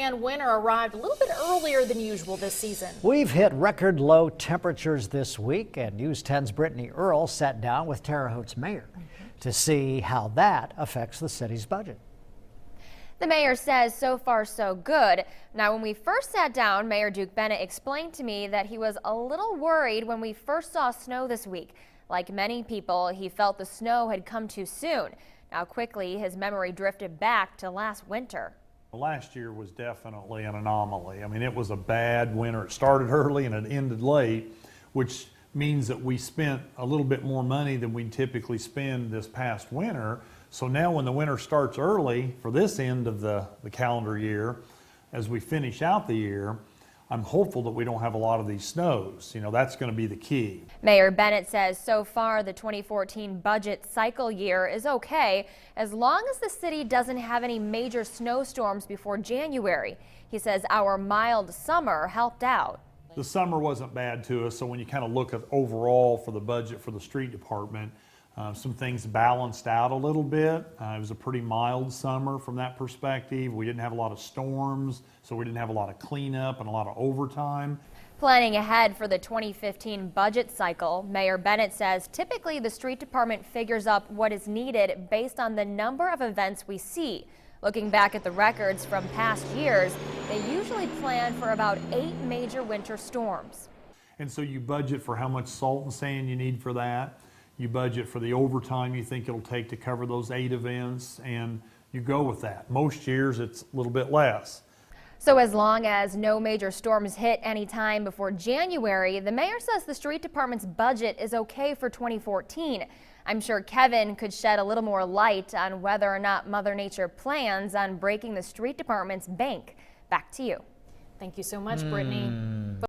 And winter arrived a little bit earlier than usual this season. We've hit record low temperatures this week, and News 10's Brittany Earl sat down with Terre Haute's mayor to see how that affects the city's budget. The mayor says so far so good. Now, when we first sat down, Mayor Duke Bennett explained to me that he was a little worried when we first saw snow this week. Like many people, he felt the snow had come too soon. Now, quickly, his memory drifted back to last winter. Last year was definitely an anomaly. I mean, it was a bad winter. It started early and it ended late, which means that we spent a little bit more money than we typically spend this past winter. So now when the winter starts early for this end of the calendar year, as we finish out the year, I'm hopeful that we don't have a lot of these snows. You know, that's going to be the key. Mayor Bennett says so far the 2014 budget cycle year is okay as long as the city doesn't have any major snowstorms before January. He says our mild summer helped out. The summer wasn't bad to us, so when you kind of look at overall for the budget for the street department, some things balanced out a little bit. It was a pretty mild summer from that perspective. We didn't have a lot of storms, so we didn't have a lot of cleanup and a lot of overtime. Planning ahead for the 2015 budget cycle, Mayor Bennett says typically the street department figures up what is needed based on the number of events we see. Looking back at the records from past years, they usually plan for about 8 major winter storms. And so you budget for how much salt and sand you need for that. You budget for the overtime you think it'll take to cover those 8 events, and you go with that. Most years it's a little bit less. So as long as no major storms hit any time before January, the mayor says the street department's budget is okay for 2014. I'm sure Kevin could shed a little more light on whether or not Mother Nature plans on breaking the street department's bank. Back to you. Thank you so much, Brittany.